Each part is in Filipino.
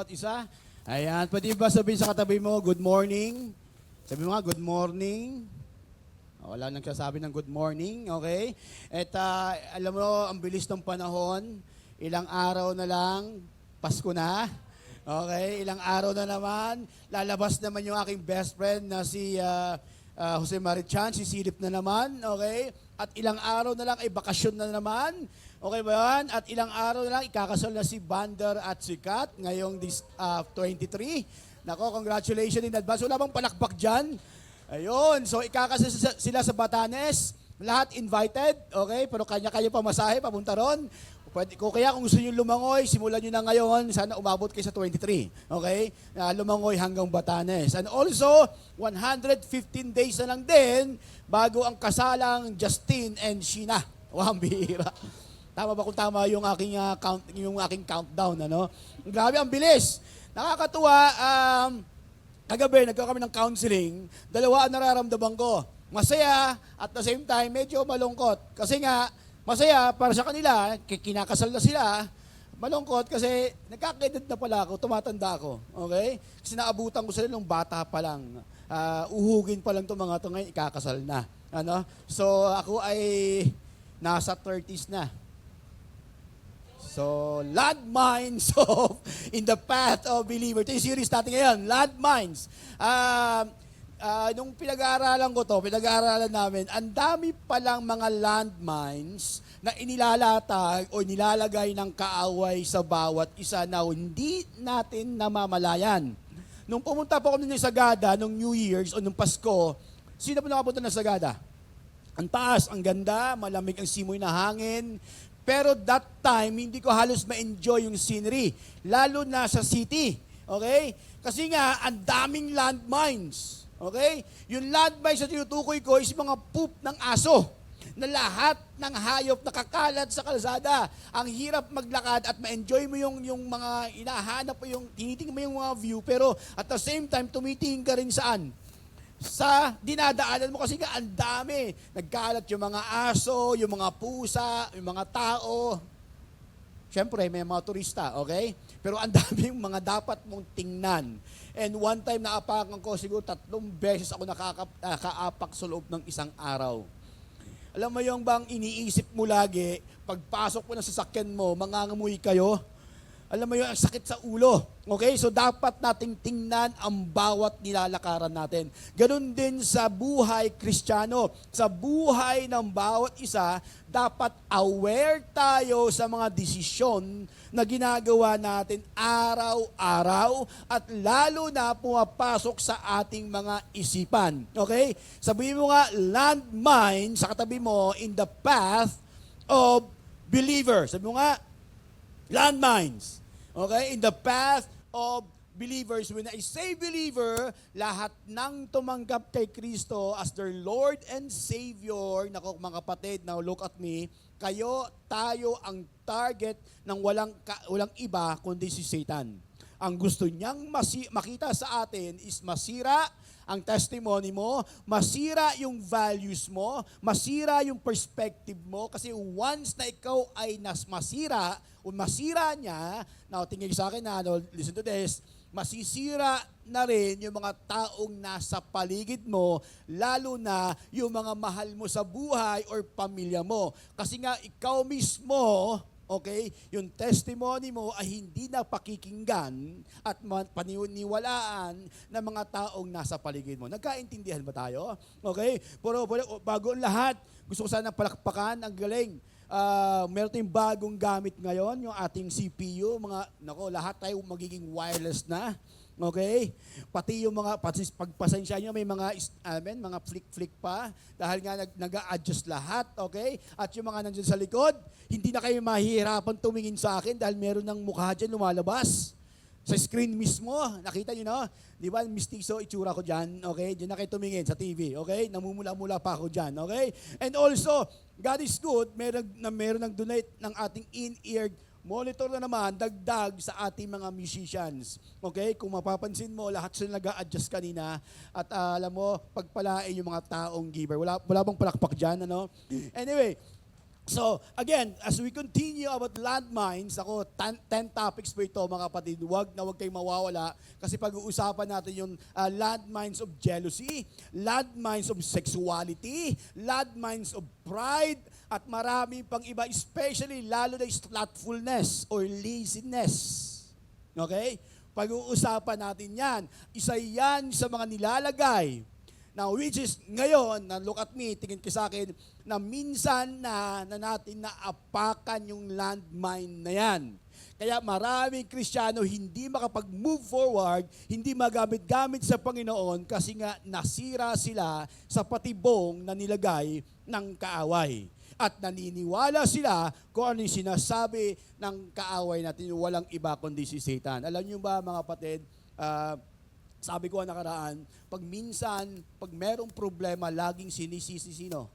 bawat isa. Ayan, pwede ba sabihin sa katabi mo, good morning? Sabi mo nga, good morning. Wala nagsasabi ng good morning, okay? At alam mo, ang bilis ng panahon, ilang araw na lang, Pasko na. Okay, ilang araw na naman, lalabas naman yung aking best friend na si Jose Marichan, sisilip na naman, okay? At ilang araw na lang ay bakasyon na naman, okay ba yan? At ilang araw na lang ikakasal na si Bander at si Kat ngayong 23. Nako, congratulations in advance. Wala bang palakpak dyan? Ayun, so ikakasal sila sa Batanes, lahat invited, okay? Pero kanya-kanya pamasahe, papunta ron. Pwede, kaya kung gusto nyo lumangoy, simulan nyo na ngayon, sana umabot kayo sa 23. Okay? Lumangoy hanggang Batanes. And also, 115 days na lang din bago ang kasalang Justin and Sheena. Wow, bihira. Tama ba kung tama yung aking, aking countdown? Ano? Grabe, ang bilis. Nakakatuwa, kagabi, nagkaroon kami ng counseling, dalawa ang nararamdaman ko. Masaya, at the same time, medyo malungkot. Kasi nga, masaya para sa kanila, kinakasal na sila. Malungkot kasi nagkakaedad na pala ako, tumatanda ako. Okay? Kasi naabutan ko sila nung bata pa lang. Uhugin pa lang itong mga ito ngayon, ikakasal na. Ano? So ako ay nasa 30s na. So, landmines of in the path of believer. Ito yung series natin ngayon, landmines. Nung pinag-aaralan ko to, pinag-aaralan namin, ang dami palang mga landmines na inilalatag o nilalagay ng kaaway sa bawat isa na hindi natin namamalayan. Nung pumunta po kami ng Sagada, nung New Year's o nung Pasko, sino po nakapunta ng Sagada? Ang taas, ang ganda, malamig ang simoy na hangin. Pero that time, hindi ko halos ma-enjoy yung scenery, lalo na sa city. Okay? Kasi nga, ang daming landmines. Okay? Yung landmines na tinutukoy ko is mga poop ng aso na lahat ng hayop nakakalat sa kalsada. Ang hirap maglakad at ma-enjoy mo yung mga inahanap mo, yung tinitingnan mo yung mga view, pero at the same time, tumitingin ka rin saan? Sa dinadaanan mo kasi nga ang dami. Nagkalat yung mga aso, yung mga pusa, yung mga tao. Siyempre, may mga turista, okay? Pero ang dami yung mga dapat mong tingnan. And one time naapakan ko, siguro 3 beses ako nakaapak sa loob ng isang araw. Alam mo yung bang iniisip mo lagi, pagpasok mo ng sasakyan mo, mangangamoy kayo? Alam mo yung ang sakit sa ulo. Okay? So dapat nating tingnan ang bawat nilalakaran natin. Ganon din sa buhay Kristiyano. Sa buhay ng bawat isa, dapat aware tayo sa mga desisyon na ginagawa natin araw-araw at lalo na pumapasok sa ating mga isipan. Okay? Sabihin mo nga, landmine sa katabi mo in the path of believer. Sabi mo nga, landmines. Okay? In the path of believers. When I say believer, lahat ng tumanggap kay Kristo as their Lord and Savior, nako mga kapatid, now look at me, tayo ang target ng walang iba kundi si Satan. Ang gusto niyang makita sa atin is masira ang testimony mo, masira yung values mo, masira yung perspective mo, kasi once na ikaw ay masira, o masira niya, now tingin sa akin na, listen to this, masisira na rin yung mga taong nasa paligid mo, lalo na yung mga mahal mo sa buhay or pamilya mo. Kasi nga ikaw mismo, okay, yung testimony mo ay hindi na pakikinggan at paniniwalaan ng mga taong nasa paligid mo. Nagkaintindihan ba tayo? Okay? Pero bago ang lahat, gusto ko sana palakpakan, ang galing. Meron tayong bagong gamit ngayon, yung ating CPU, lahat tayo magiging wireless na. Okay? Pati yung pagpasensya nyo, may mga flick-flick pa, dahil nga nag-a-adjust lahat, okay? At yung mga nandiyan sa likod, hindi na kayo mahihirapan tumingin sa akin dahil meron ng mukha dyan lumalabas. Sa screen mismo, nakita nyo, no? Di ba, mistiso itsura ko dyan, okay? Diyan na kayo tumingin sa TV, okay? Namumula-mula pa ako dyan, okay? And also, God is good, meron nag-donate ng ating in-ear monitor na naman, dagdag sa ating mga musicians. Okay? Kung mapapansin mo, lahat sila nag-a-adjust kanina at alam mo, pagpalain yung mga taong giver. Wala bang palakpak dyan, ano? Anyway, So, again, as we continue about landmines, ako, 10 topics po ito, mga kapatid. Huwag kayong mawawala kasi pag-uusapan natin yung landmines of jealousy, landmines of sexuality, landmines of pride, at marami pang iba, especially lalo na slothfulness or laziness. Okay? Pag-uusapan natin yan. Isa yan sa mga nilalagay. Now, which is ngayon, na look at me, tingin ka sa akin, na minsan na natin naapakan yung landmine na yan. Kaya maraming Kristiyano hindi makapag-move forward, hindi magamit-gamit sa Panginoon kasi nga nasira sila sa patibong na nilagay ng kaaway. At naniniwala sila kung ano yung sinasabi ng kaaway natin, walang iba kundi si Satan. Alam niyo ba, mga kapatid, sabi ko nakaraan, pag merong problema, laging sinisisi sino?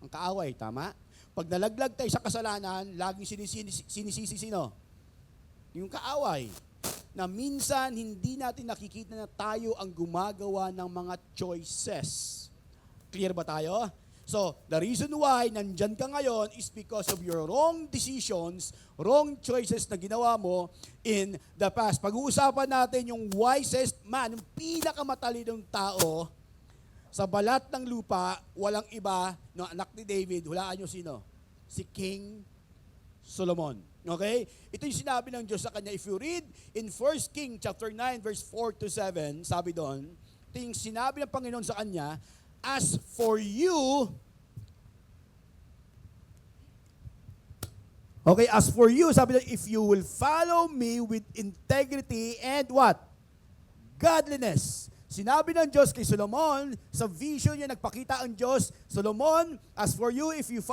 Ang kaaway, tama? Pag nalaglag tayo sa kasalanan, laging sinisisi sino? Yung kaaway. Na minsan, hindi natin nakikita na tayo ang gumagawa ng mga choices. Clear ba tayo? So, the reason why nandyan ka ngayon is because of your wrong decisions, wrong choices na ginawa mo in the past. Pag-uusapan natin yung wisest man, yung pinakamatalinong tao sa balat ng lupa, walang iba, no, anak ni David, hulaan nyo sino? Si King Solomon. Okay? Ito yung sinabi ng Diyos sa kanya. If you read in 1 King chapter 9 verse 4 to 7, sabi doon, ito yung sinabi ng Panginoon sa kanya, as for you, okay, as for you, sabi doon, if you will follow me with integrity and what? Godliness. Sinabi ng Diyos kay Solomon, sa vision niya nagpakita ang Diyos, Solomon, as for you, if you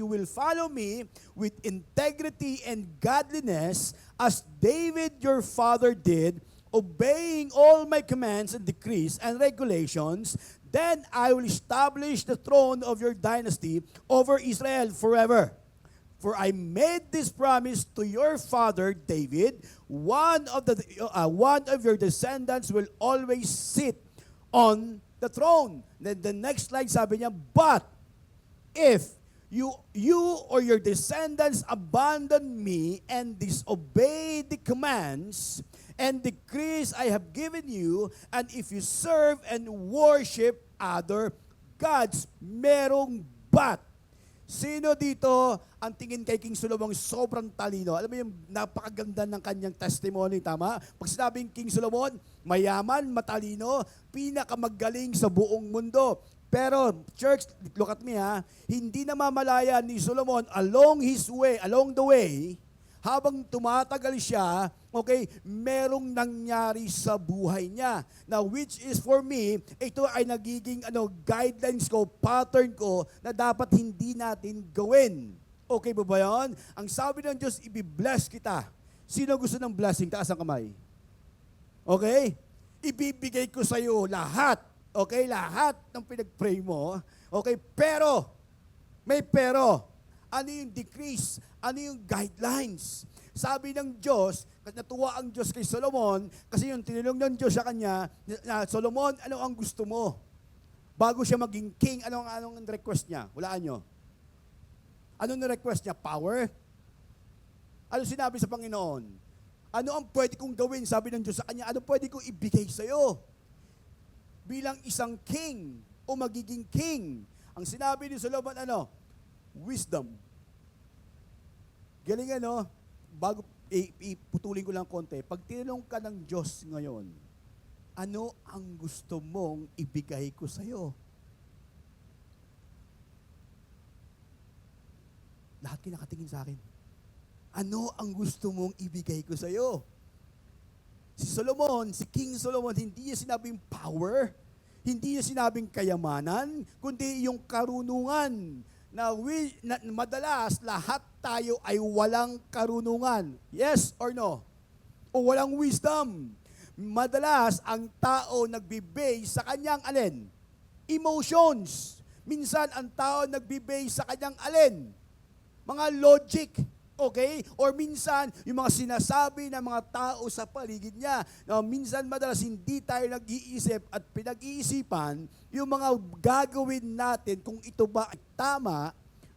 will follow me with integrity and godliness, as David your father did, obeying all my commands and decrees and regulations, then I will establish the throne of your dynasty over Israel forever. For I made this promise to your father David, one of your descendants will always sit on the throne. Then the next slide sabi niya, but if you or your descendants abandon me and disobey the commands and decrees I have given you, and if you serve and worship other gods, merong but. Sino dito ang tingin kay King Solomon sobrang talino? Alam mo yung napakaganda ng kanyang testimony, tama? Pag sinabing King Solomon, mayaman, matalino, pinakamagaling sa buong mundo. Pero, church, look at me ha, hindi namamalaya ni Solomon along the way, habang tumatagal siya, okay, merong nangyari sa buhay niya. Now, which is for me, ito ay nagiging guidelines ko, pattern ko, na dapat hindi natin gawin. Okay ba yun? Ang sabi ng Diyos, i-bless kita. Sino gusto ng blessing? Taas ang kamay. Okay? Ibibigay ko sa iyo lahat. Okay? Lahat ng pinag-pray mo. Okay? Pero, may pero. Ano yung decrease? Ano yung guidelines? Sabi ng Diyos, natuwa ang Diyos kay Solomon, kasi yung tinanong ng Diyos sa kanya, na Solomon, ano ang gusto mo? Bago siya maging king, anong request niya? Hulaan nyo. Anong request niya? Power? Ano sinabi sa Panginoon? Ano ang pwede kong gawin? Sabi ng Diyos sa kanya, ano pwede kong ibigay sa'yo? Bilang isang king, o magiging king. Ang sinabi ni Solomon, wisdom. Galing bago iputulin ko lang konti, pag tinanong ka ng Diyos ngayon, ano ang gusto mong ibigay ko sa'yo? Lahat kinakatingin sa akin. Ano ang gusto mong ibigay ko sa'yo? Si Solomon, si King Solomon, hindi niya sinabing power, hindi niya sinabing kayamanan, kundi yung karunungan. Na madalas lahat tayo ay walang karunungan. Yes or no? O walang wisdom. Madalas ang tao nagbe-base sa kanyang alin? Emotions. Minsan ang tao nagbe-base sa kanyang alin? Mga logic. Okay? Or minsan, yung mga sinasabi ng mga tao sa paligid niya. Now, minsan madalas hindi tayo nag-iisip at pinag-iisipan yung mga gagawin natin kung ito ba ay tama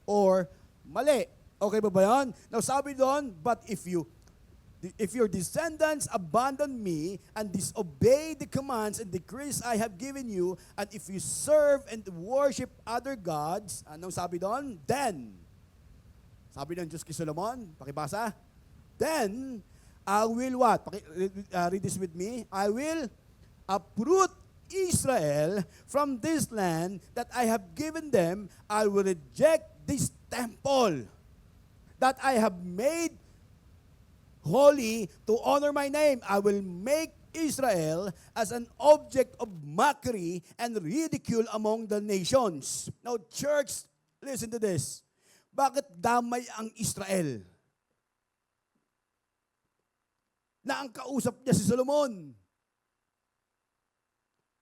or mali. Okay ba yan? Now sabi doon, but if your descendants abandon me and disobey the commands and decrees I have given you, and if you serve and worship other gods, anong sabi doon? Then, sabi ng Diyos kay Solomon, pakibasa, then, I will what? Read this with me. I will uproot Israel from this land that I have given them. I will reject this temple that I have made holy to honor my name. I will make Israel as an object of mockery and ridicule among the nations. Now, church, listen to this. Bakit damay ang Israel? Na ang kausap niya si Solomon.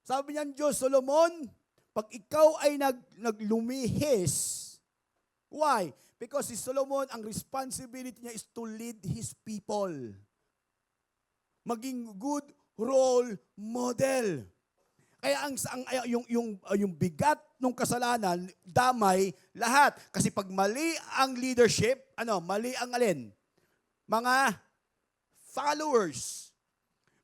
Sabi niyan Diyos, Solomon, pag ikaw ay naglumihis, why? Because si Solomon, ang responsibility niya is to lead his people. Maging good role model. Kaya yung bigat ng kasalanan, damay lahat. Kasi pag mali ang leadership, mali ang alin? Mga followers.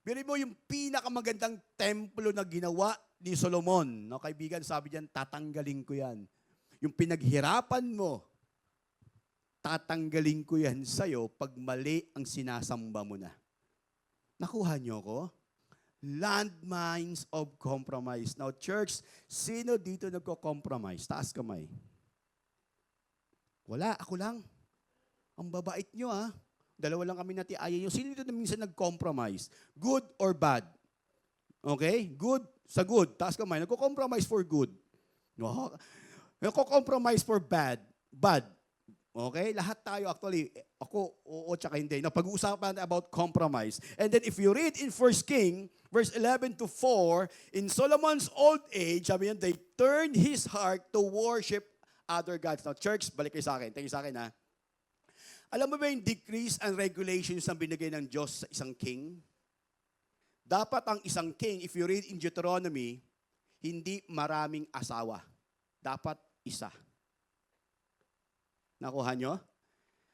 Bili mo yung pinakamagandang templo na ginawa ni Solomon. No, kaibigan, sabi diyan, tatanggalin ko yan. Yung pinaghirapan mo, tatanggalin ko yan sa'yo pag mali ang sinasamba mo na. Nakuha niyo ko? Landmines of compromise. Now, church, sino dito nagko-compromise? Taas kamay. Wala, ako lang. Ang babait nyo, ha? Dalawa lang kami natiaya nyo. Sino dito na minsan nag-compromise? Good or bad? Okay? Good sa good. Taas kamay. Nagko-compromise for good. No? Nagko-compromise for bad. Bad. Okay? Lahat tayo actually, ako, oo, tsaka hindi. Na pag-uusapan about compromise. And then if you read in 1 King, verse 11 to 4, in Solomon's old age, sabi niya, they turned his heart to worship other gods. Now, church, balik kayo sa akin. Tingin sa akin, ha? Alam mo ba yung decrees and regulations na binigay ng Diyos sa isang king? Dapat ang isang king, if you read in Deuteronomy, hindi maraming asawa. Dapat isa. Nakuha nyo?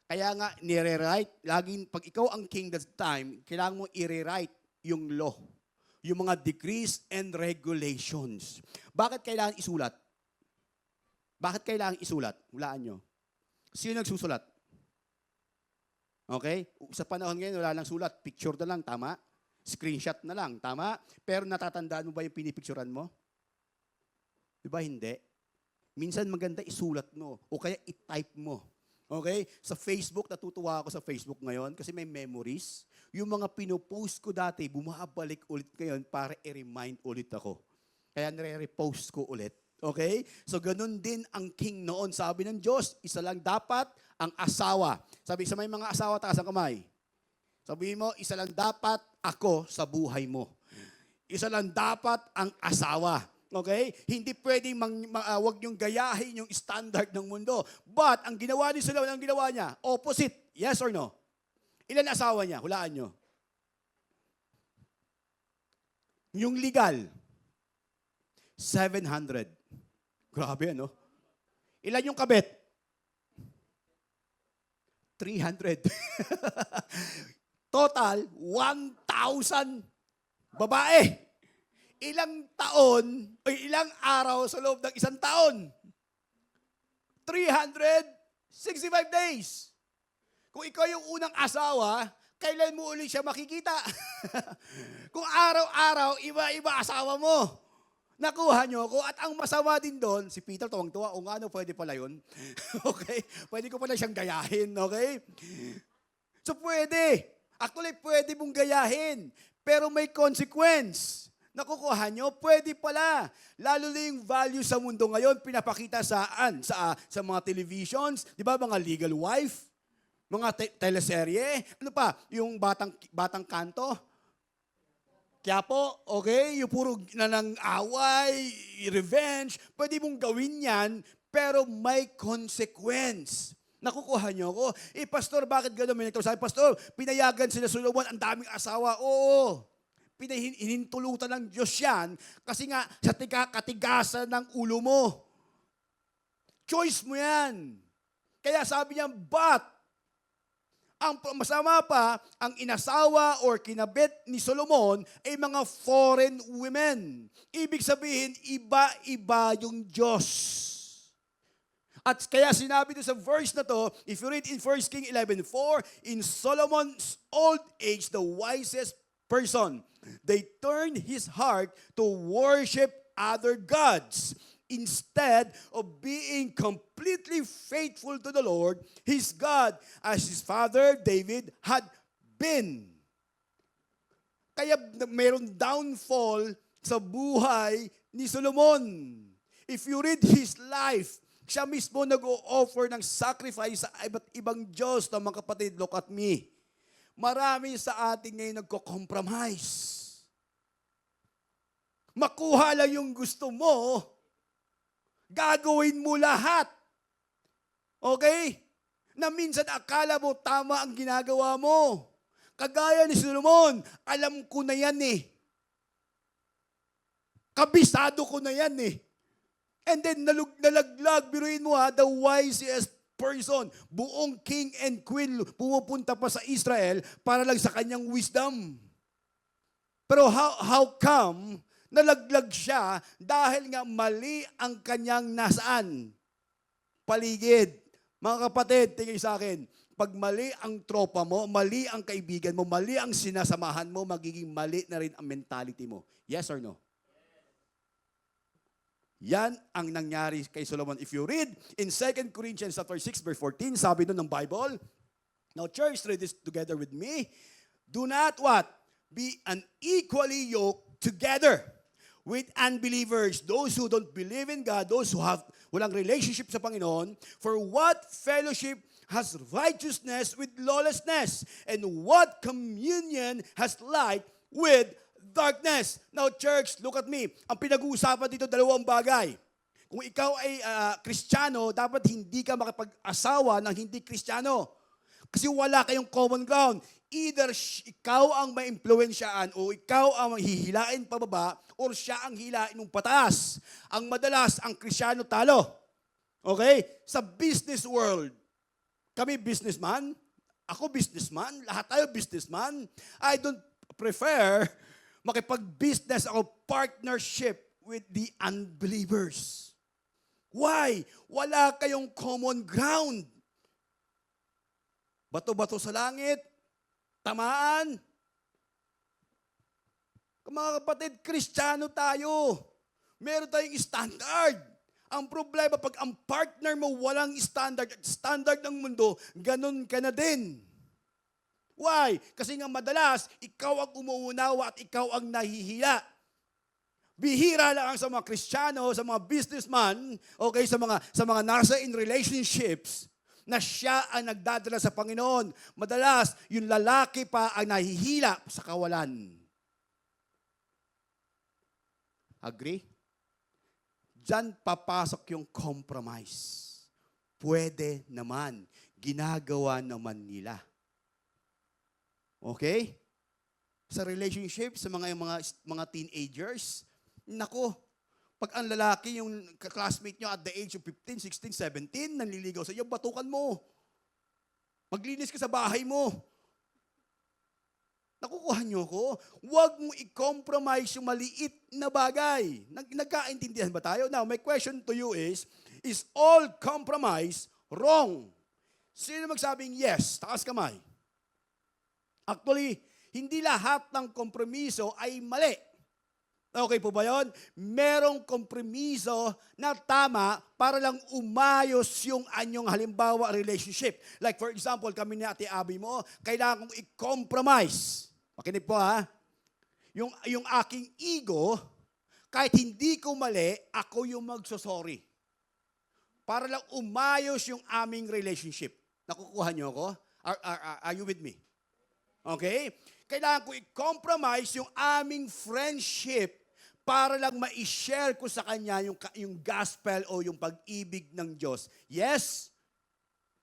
Kaya nga, nire-write, laging, pag ikaw ang king that time, kailangan mo i-rewrite yung law. Yung mga decrees and regulations. Bakit kailangan isulat? Bakit kailangan isulat? Hulaan nyo. Sino nagsusulat? Okay? Sa panahon ngayon, wala lang sulat. Picture na lang, tama? Screenshot na lang, tama? Pero natatandaan mo ba yung pinipicturan mo? Di ba hindi? Minsan maganda isulat mo o kaya i-type mo. Okay? Sa Facebook, natutuwa ako sa Facebook ngayon kasi may memories. Yung mga pinopost ko dati, bumabalik ulit ngayon para i-remind ulit ako. Kaya nire-repost ko ulit. Okay? So ganun din ang king noon. Sabi ng Diyos, isa lang dapat ang asawa. Sabi sa may mga asawa, taas ang kamay. Sabi mo, isa lang dapat ako sa buhay mo. Isa lang dapat ang asawa. Okay? Hindi pwedeng wag niyong gayahin yung standard ng mundo. But, ang ginawa ni Solomon, ang ginawa niya, opposite. Yes or no? Ilan asawa niya? Hulaan niyo. Yung legal, 700. Grabe, ano? Ilan yung kabet? 300. Total, 1,000 babae. Ilang taon, o ilang araw sa loob ng isang taon? 365 days. Kung ikaw yung unang asawa, kailan mo ulit siya makikita? Kung araw-araw, iba-iba asawa mo. Nakuha nyo ko. At ang masama din doon, si Peter tuwang-tuwa, o nga, pwede pala yun. Okay? Pwede ko pala siyang gayahin, okay? So pwede. Actually, pwede mong gayahin. Pero may consequence. Nakukuha nyo, pwede pala. Lalo na yung value sa mundo ngayon, pinapakita saan? Sa mga televisions, di ba, mga legal wife, mga teleserye, ano pa, yung batang kanto, Quiapo, okay, yung puro na ng away, revenge, pwede mong gawin yan, pero may consequence. Nakukuha nyo ko. Pastor, bakit gano'n? May nagtasabi, Pastor, pinayagan sila Solomon, ang daming asawa. Oo. Hinintulutan ng Diyos yan kasi nga sa katigasan ng ulo mo. Choice mo yan. Kaya sabi niya, but, ang masama pa, ang inasawa or kinabit ni Solomon ay mga foreign women. Ibig sabihin, iba-iba yung Diyos. At kaya sinabi doon sa verse na to, if you read in 1 King 11:4, in Solomon's old age, the wisest person, they turned his heart to worship other gods instead of being completely faithful to the Lord, his God, as his father David had been. Kaya mayroong downfall sa buhay ni Solomon. If you read his life, siya mismo nag-o-offer ng sacrifice sa iba't ibang Diyos. Na mga kapatid, look at me. Marami sa ating ngayon nagko-compromise. Makuha lang yung gusto mo, gagawin mo lahat. Okay? Na minsan akala mo tama ang ginagawa mo. Kagaya ni Solomon, alam ko na yan eh. Kabisado ko na yan eh. And then nalaglag, biruin mo the wisest person, buong king and queen, pumupunta pa sa Israel para lang sa kanyang wisdom. Pero how come nalaglag siya dahil nga mali ang kanyang nasaan? Paligid. Mga kapatid, tingin sa akin, pag mali ang tropa mo, mali ang kaibigan mo, mali ang sinasamahan mo, magiging mali na rin ang mentality mo. Yes or no? Yan ang nangyari kay Solomon. If you read in 2 Corinthians 6 verse 14, sabi doon ng Bible, now church, read this together with me. Do not what? Be unequally yoked together with unbelievers, those who don't believe in God, those who have walang relationship sa Panginoon. For what fellowship has righteousness with lawlessness? And what communion has light with darkness? Now church, look at me. Ang pinag-uusapan dito, dalawang bagay. Kung ikaw ay Kristiyano, dapat hindi ka makipag-asawa ng hindi Kristiyano. Kasi wala kayong common ground. Either ikaw ang maimpluwensyaan o ikaw ang hihilain pababa or siya ang hilain ng pataas. Ang madalas, ang Kristiyano talo. Okay? Sa business world, kami businessman, ako businessman, lahat tayo businessman. I don't prefer makipag-business ako partnership with the unbelievers. Why? Wala kayong common ground. Bato-bato sa langit, tamaan. Mga kapatid, Kristiyano tayo. Meron tayong standard. Ang problema, pag ang partner mo walang standard, at standard ng mundo, ganun ka na din. Why? Kasi nga madalas, ikaw ang umuunawa at ikaw ang nahihiya. Bihira lang sa mga Kristiyano, sa mga businessman, okay, sa mga nasa in relationships, na siya ang nagdadala sa Panginoon. Madalas, yung lalaki pa ang nahihila sa kawalan. Agree? Diyan papasok yung compromise. Pwede naman. Ginagawa naman nila. Okay? Sa relationship, sa mga teenagers, nako, pag ang lalaki, yung classmate nyo at the age of 15, 16, 17, nanliligaw sa iyo, batukan mo. Maglinis ka sa bahay mo. Nakukuha nyo ko? Huwag mo i-compromise yung maliit na bagay. Nagkaintindihan ba tayo? Now, my question to you is all compromise wrong? Sino magsabing yes? Taas kamay. Actually, hindi lahat ng kompromiso ay mali. Okay po ba yun? Merong kompromiso na tama para lang umayos yung anyong halimbawa relationship. Like for example, kami ni Ate Abby mo, kailangan kong i-compromise. Makinig po ha. Yung aking ego, kahit hindi ko mali, ako yung magsosorry. Para lang umayos yung aming relationship. Nakukuha niyo ako? Are you with me? Okay? Kailangan ko i-compromise yung aming friendship para lang ma-share ko sa kanya yung gospel o yung pag-ibig ng Diyos. Yes,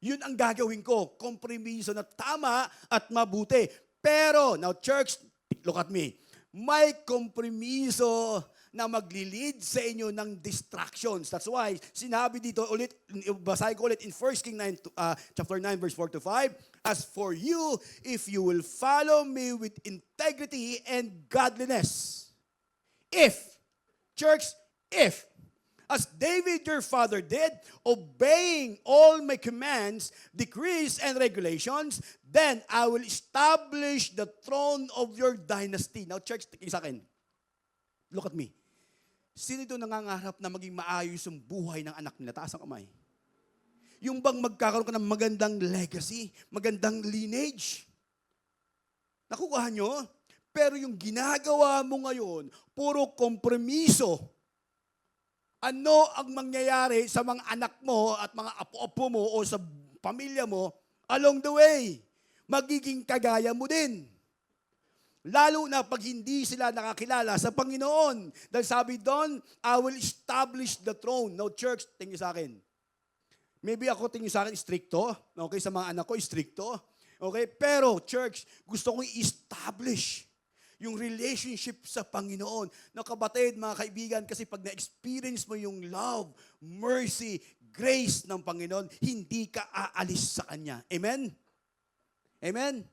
yun ang gagawin ko. Kompromiso na tama at mabuti. Pero, now church, look at me. May kompromiso na magli-lead sa inyo ng distractions. That's why, sinabi dito ulit, basahin ko ulit in 1 King 9, chapter 9, verse 4 to 5, as for you, if you will follow me with integrity and godliness. Church, as David your father did, obeying all my commands, decrees, and regulations, then I will establish the throne of your dynasty. Now, church, tingin sa akin. Look at me. Sino ito nangangarap na maging maayos yung buhay ng anak nila? Taas ang kamay. Yung bang magkakaroon ka ng magandang legacy, magandang lineage? Nakukuha nyo? Pero yung ginagawa mo ngayon, puro kompromiso. Ano ang mangyayari sa mga anak mo at mga apo-apo mo o sa pamilya mo along the way? Magiging kagaya mo din. Lalo na pag hindi sila nakakilala sa Panginoon. Dahil sabi doon, I will establish the throne. No, church, tingin sa akin. Maybe ako tingin sa akin stricto. Okay, sa mga anak ko, stricto. Okay, pero church, gusto kong i-establish yung relationship sa Panginoon. Na kapatid, mga kaibigan, kasi pag na-experience mo yung love, mercy, grace ng Panginoon, hindi ka aalis sa Kanya. Amen? Amen?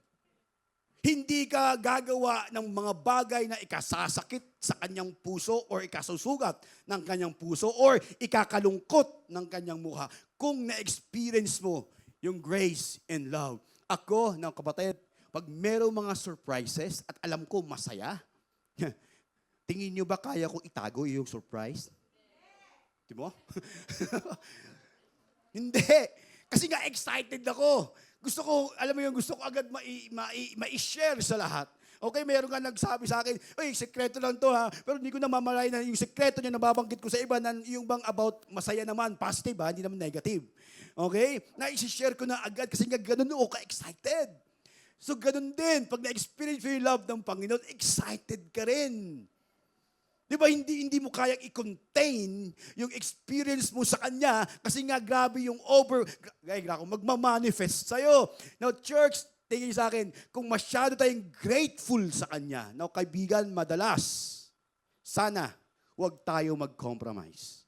Hindi ka gagawa ng mga bagay na ikasasakit sa Kanyang puso or ikasusugat ng Kanyang puso or ikakalungkot ng Kanyang mukha kung na-experience mo yung grace and love. Ako, ng kapatid, pag merong mga surprises at alam ko masaya, tingin nyo ba kaya ko itago yung surprise? Di mo? Hindi. Kasi nga excited ako. Gusto ko, alam mo yung gusto ko agad ma-share sa lahat. Okay, meron ka nagsabi sa akin, "Uy, sekreto lang to ha." Pero hindi ko na mamalay na yung sekreto niya nababanggit ko sa iba na yung bang about masaya naman, positive ha, hindi naman negative. Okay? Na-share ko na agad kasi nga ganun ako ka-excited. So, ganun din. Pag na-experience mo yung love ng Panginoon, excited ka rin. Di ba, hindi mo kayang i-contain yung experience mo sa Kanya kasi nga grabe yung magmamanifest sa'yo. Now, church, tingin sa akin, kung masyado tayong grateful sa Kanya, now, kaibigan, madalas, sana, huwag tayo mag-compromise.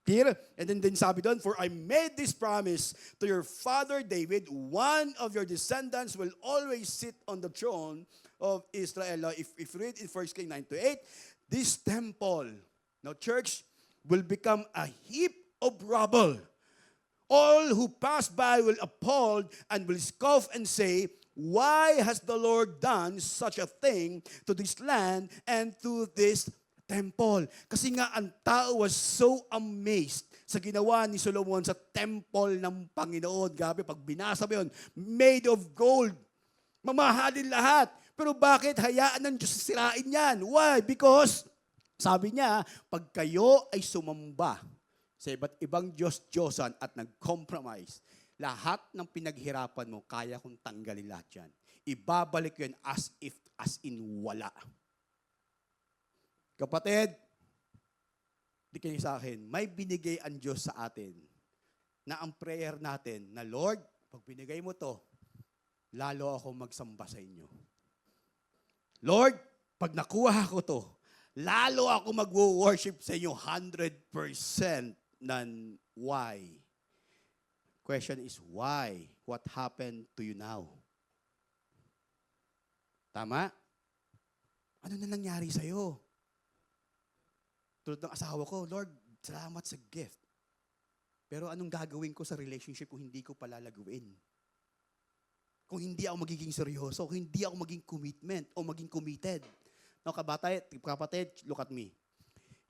Clear? And then sabi doon, for I made this promise to your father David, one of your descendants will always sit on the throne of Israel. If you read in 1 King 9 to 8, this temple, now church, will become a heap of rubble. All who pass by will appalled and will scoff and say, why has the Lord done such a thing to this land and to this temple? Kasi nga ang tao was so amazed sa ginawa ni Solomon sa temple ng Panginoon. Grabe, pag binasa mo yun, made of gold. Mamahalin lahat. Pero bakit hayaan ng Diyos sirain yan? Why? Because, sabi niya, pag kayo ay sumamba sa iba't ibang Diyos-Diyosan at nag-compromise, lahat ng pinaghirapan mo, kaya kong tanggalin lahat yan. Ibabalik yun as in wala. Kapatid, di kayo sa akin, may binigay ang Diyos sa atin na ang prayer natin na, Lord, pag binigay mo to, lalo ako magsamba sa inyo. Lord, pag nakuha ko to, lalo ako mag-worship sa inyo 100% nan why. Question is why? What happened to you now? Tama? Ano na nangyari sa'yo? Tulad ng asawa ko, Lord, salamat sa gift. Pero anong gagawin ko sa relationship kung hindi ko palalaguin? Kung hindi ako magiging seryoso, kung hindi ako maging commitment o maging committed. No, kapatid, look at me.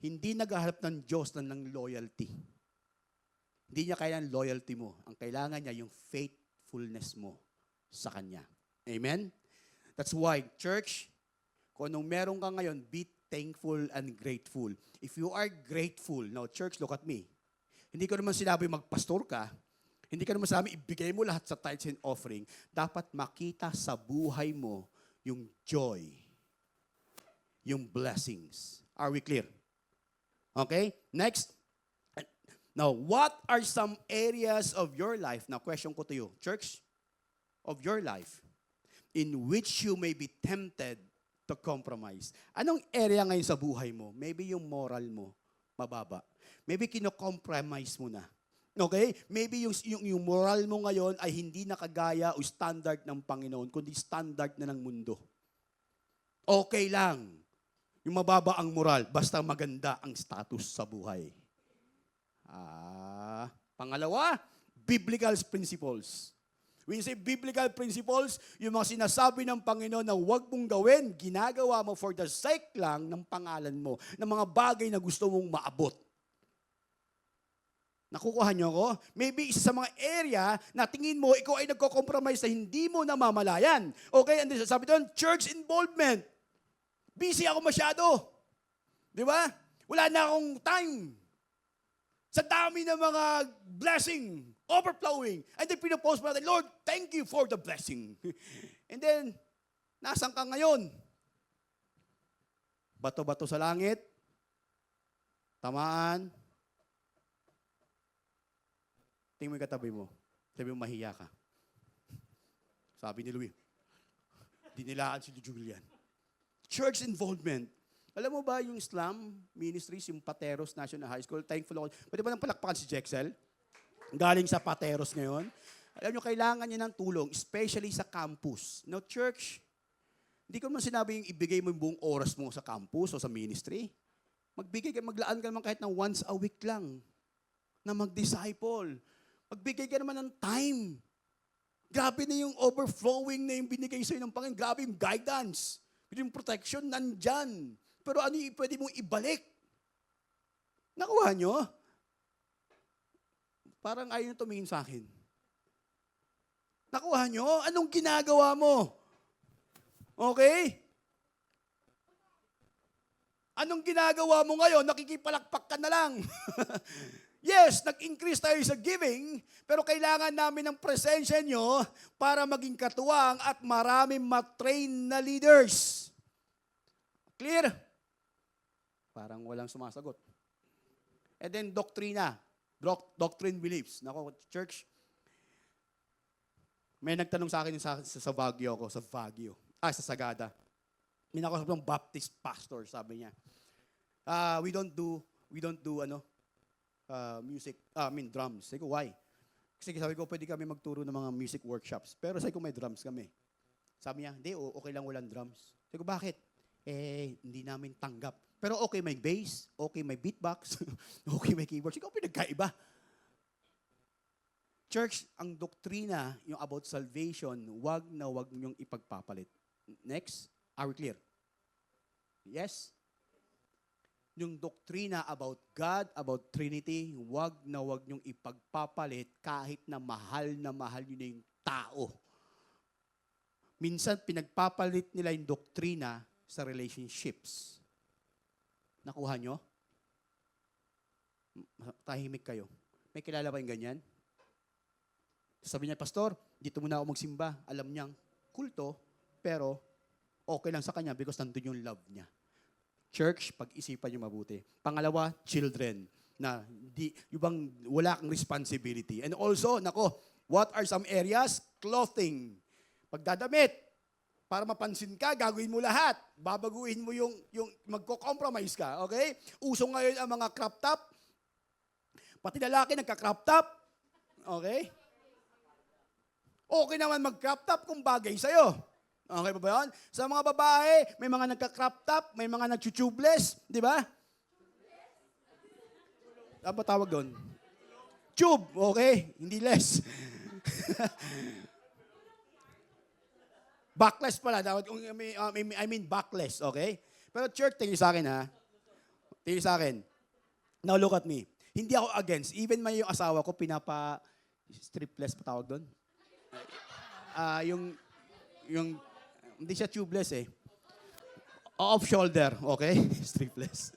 Hindi naghahanap ng Diyos ng loyalty. Hindi niya kailangan loyalty mo. Ang kailangan niya yung faithfulness mo sa Kanya. Amen? That's why, church, kung anong meron ka ngayon, be thankful and grateful. If you are grateful, now church, look at me. Hindi ko naman sinabi magpastor ka. Hindi ka naman sinabi ibigay mo lahat sa tithes and offering. Dapat makita sa buhay mo yung joy, yung blessings. Are we clear? Okay? Next. Now, what are some areas of your life? Now, question ko to you, church, of your life, in which you may be tempted to compromise. Anong area ngayon sa buhay mo? Maybe yung moral mo, mababa. Maybe kino-compromise mo na. Okay? Maybe yung moral mo ngayon ay hindi nakagaya o standard ng Panginoon, kundi standard na ng mundo. Okay lang. Yung mababa ang moral, basta maganda ang status sa buhay. Pangalawa, biblical principles. When you say biblical principles, yung mga sinasabi ng Panginoon na huwag mong gawin, ginagawa mo for the sake lang ng pangalan mo, ng mga bagay na gusto mong maabot. Nakukuha niyo ako? Maybe isa sa mga area na tingin mo, ikaw ay nagko-compromise na hindi mo namamalayan. Okay? And then sabi doon, church involvement. Busy ako masyado. Di ba? Wala na akong time. Sa dami ng mga blessing, overflowing. And then pinopost mo natin, Lord, thank you for the blessing. And then, nasan ka ngayon? Bato-bato sa langit. Tamaan. Tingin mo yung katabi mo. Sabi mo, mahiya ka. Sabi ni Louie, dinilaan si Julian. Church involvement. Alam mo ba yung Islam Ministries, yung Pateros National High School? Thankful ako. Pwede ba nang palakpakan si Jexel? Galing sa Pateros ngayon. Alam nyo, kailangan niya ng tulong, especially sa campus. No, church, hindi ko naman sinabi yung ibigay mo yung buong oras mo sa campus o sa ministry. Maglaan ka naman kahit na once a week lang na mag-disciple. Magbigay ka naman ng time. Grabe na yung overflowing na yung binigay sa'yo ng Panginoon. Grabe yung guidance. Yung protection, nandyan. Pero ano yung pwede mong ibalik? Nakuha nyo? Parang ayaw nyo tumingin sa akin. Nakuha nyo? Anong ginagawa mo? Okay? Anong ginagawa mo ngayon? Nakikipalakpak ka na lang. Yes, nag-increase tayo sa giving, pero kailangan namin ng presensya nyo para maging katuwang at maraming matrain na leaders. Clear? Parang walang sumasagot. And then doktrina. Doctrine beliefs. Nako, church, may nagtanong sa akin sa Baguio ako, sa Sagada. May nakausap ng Baptist pastor, sabi niya. We don't do music, drums. Sabi ko, why? Kasi sabi ko, pwede kami magturo ng mga music workshops. Pero sabi ko, may drums kami. Sabi niya, hindi, okay lang walang drums. Sabi ko, bakit? Hindi namin tanggap. Pero okay may bass, okay may beatbox, okay may keyboard. Ikaw pinagkaiba. Church, ang doktrina, yung about salvation, wag na wag niyong ipagpapalit. Next, are we clear? Yes? Yung doktrina about God, about Trinity, wag na wag niyong ipagpapalit kahit na mahal yun na yung tao. Minsan, pinagpapalit nila yung doktrina sa relationships. Nakuha nyo? Tahimik kayo. May kilala ba yung ganyan? Sabi niya, Pastor, dito muna ako magsimba. Alam niyang kulto, pero okay lang sa kanya because nandun yung love niya. Church, pag-isipan niyo mabuti. Pangalawa, children, na yung wala kang responsibility. And also, what are some areas? Clothing. Pagdadamit. Para mapansin ka, gagawin mo lahat. Babaguhin mo yung magko-compromise ka, okay? Uso ngayon ang mga crop top. Pati lalaki nagka-crop top. Okay? Okay naman mag-crop top kung bagay sa'yo. Okay ba yun? Sa mga babae, may mga nagka-crop top, may mga nag-tubeless, di ba? Ano ba tawag doon? Tube, okay? Hindi less. Backless pala. I mean backless, okay? Pero church, tingin sa akin ha. Tingin sa akin. Now look at me. Hindi ako against. Even may yung asawa ko, stripless pa tawag doon. Hindi siya tubeless eh. Off shoulder, okay? Stripless.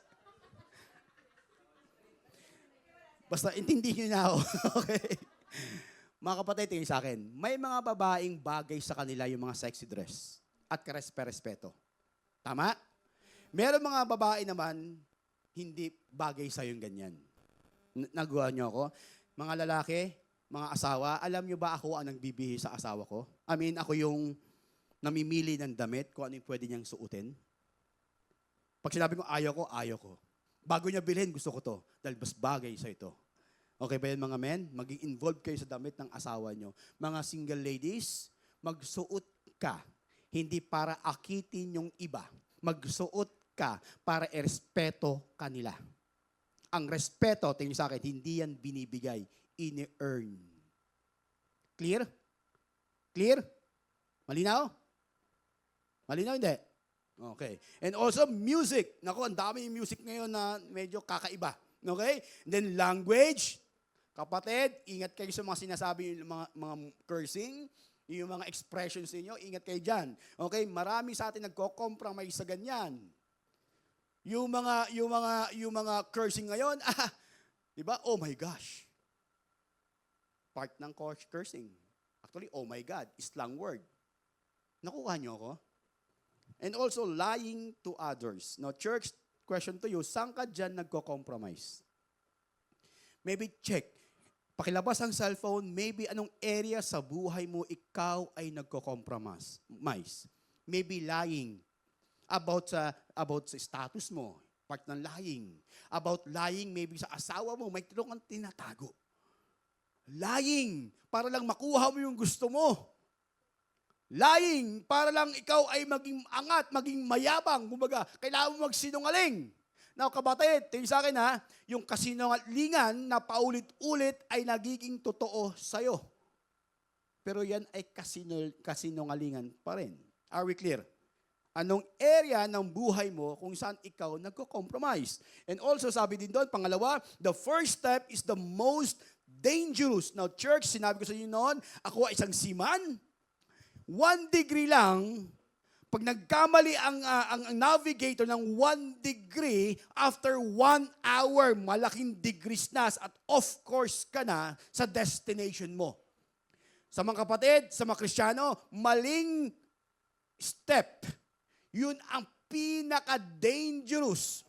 Basta intindihin niyo na ako, okay? Mga kapatid, tingin sa akin, may mga babaeng bagay sa kanila yung mga sexy dress at karespe-respeto. Tama? Meron mga babae naman, hindi bagay sa yung ganyan. Nagawa niyo ako? Mga lalaki, mga asawa, alam niyo ba ako ang nagbibihi sa asawa ko? I mean, ako yung namimili ng damit kung ano yung pwede niyang suotin? Pag sinabi ko, ayaw ko. Bago niya bilhin, gusto ko to. Dahil mas bagay sa ito. Okay ba yan mga men? Maging involved kayo sa damit ng asawa nyo. Mga single ladies, magsuot ka. Hindi para akitin yung iba. Magsuot ka para irespeto kanila. Ang respeto, tingin sa akin, hindi yan binibigay, ini-earn. Clear? Clear? Malinaw? Malinaw hindi? Okay. And also music. Naku, ang dami yung music ngayon na medyo kakaiba. Okay? And then language. Kapatid, ingat kayo sa mga sinasabi, yung mga cursing, yung mga expressions niyo, ingat kayo dyan. Okay? Marami sa atin nagko-compromise sa ganyan. Yung mga cursing ngayon, di ba? Oh my gosh. Part ng cursing. Actually, oh my God, slang word. Nakuha niyo ako? And also, lying to others. Now, church, question to you, saan ka dyan nagko-compromise? Maybe check. Pakilabas ang cellphone, maybe anong area sa buhay mo ikaw ay nagko-compromise. Maybe lying about sa status mo, part ng lying. About lying maybe sa asawa mo, may tulong kang tinatago. Lying para lang makuha mo yung gusto mo. Lying para lang ikaw ay maging angat, maging mayabang. Kumbaga, kailangan mo magsinungaling. Now, kabatid, tingin sa akin yung kasinungalingan na paulit-ulit ay nagiging totoo sa'yo. Pero yan ay kasinungalingan pa rin. Are we clear? Anong area ng buhay mo kung saan ikaw nagko-compromise? And also, sabi din doon, pangalawa, the first step is the most dangerous. Now, church, sinabi ko sa inyo noon, ako ay isang seaman. 1 degree lang, pag nagkamali ang navigator ng 1 degree, after 1 hour, malaking degrees na at off course ka na sa destination mo. Sa mga kapatid, sa mga Kristiyano, maling step. Yun ang pinaka-dangerous.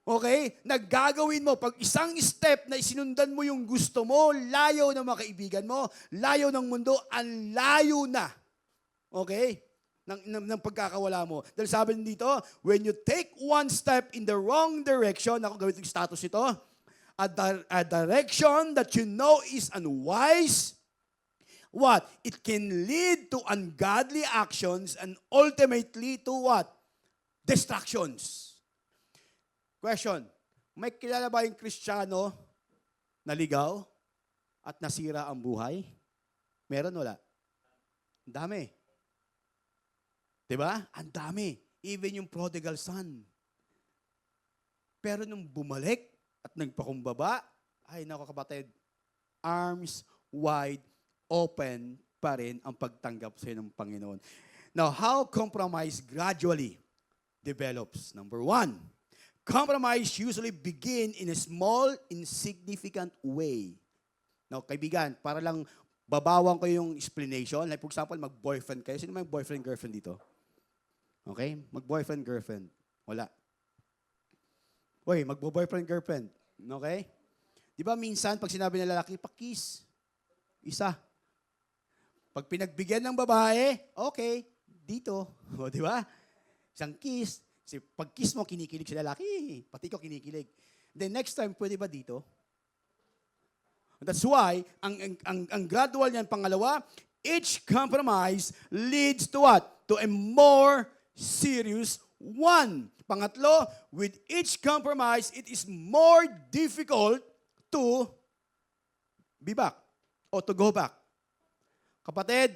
Okay? Naggagawin mo, pag isang step na isinundan mo yung gusto mo, layo ng mga kaibigan mo, layo ng mundo, ang layo na. Okay? Ng pagkakawala mo. Dahil sabi dito, when you take one step in the wrong direction, ako gawin yung status ito, a direction that you know is unwise, what? It can lead to ungodly actions and ultimately to what? Distractions. Question, may kilala ba yung Kristiyano na ligaw at nasira ang buhay? Meron wala? Ang dami. Diba? Ang dami. Even yung prodigal son. Pero nung bumalik at nagpakumbaba, ay nako kapatid, arms wide open pa rin ang pagtanggap sa ng Panginoon. Now, how compromise gradually develops? Number 1, compromise usually begin in a small, insignificant way. Now, kaibigan, para lang babawang ko yung explanation. Like for example, mag-boyfriend kayo. Sino may boyfriend-girlfriend dito? Okay? Mag-boyfriend-girlfriend. Wala. Uy, mag-boyfriend-girlfriend. Okay? Di ba minsan, pag sinabi ng lalaki, pa-kiss. Isa. Pag pinagbigyan ng babae, okay, dito. O, di ba? Isang kiss. Pag kiss mo, kinikilig si lalaki. Pati ko kinikilig. Then next time, pwede ba dito? That's why, ang gradual niyan, pangalawa, each compromise leads to what? To a more serious one. Pangatlo, with each compromise, it is more difficult to be back o to go back. Kapatid,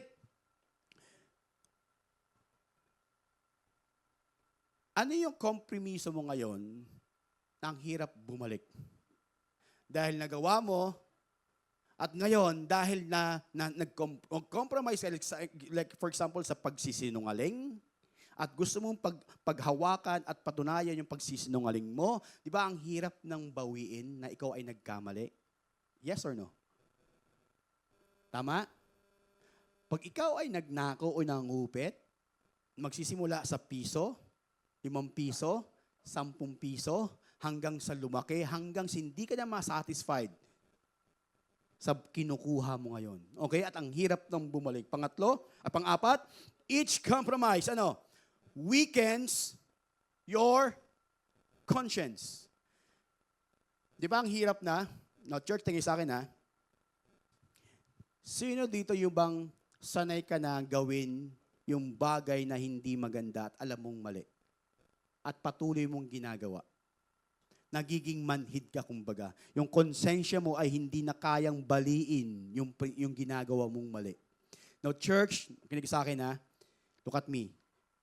ano yung kompromiso mo ngayon na ang hirap bumalik? Dahil nagawa mo, at ngayon, dahil na nag-compromise, like for example, sa pagsisinungaling, at gusto mong paghawakan at patunayan yung pagsisinungaling mo, di ba ang hirap ng bawiin na ikaw ay nagkamali? Yes or no? Tama? Pag ikaw ay nagnako o nangupit, magsisimula sa piso, 5 piso, 10 piso, hanggang sa lumaki, hanggang hindi ka na masatisfied sa kinukuha mo ngayon. Okay? At ang hirap ng bumalik. Pang-apat, each compromise, weakens your conscience. Di ba ang hirap na? Now, church, tingin sa akin ha. Sino dito yung bang sanay ka na gawin yung bagay na hindi maganda at alam mong mali? At patuloy mong ginagawa. Nagiging manhid ka, kumbaga. Yung konsensya mo ay hindi na kayang baliin yung ginagawa mong mali. Now, church, kinig sa akin ha, look at me.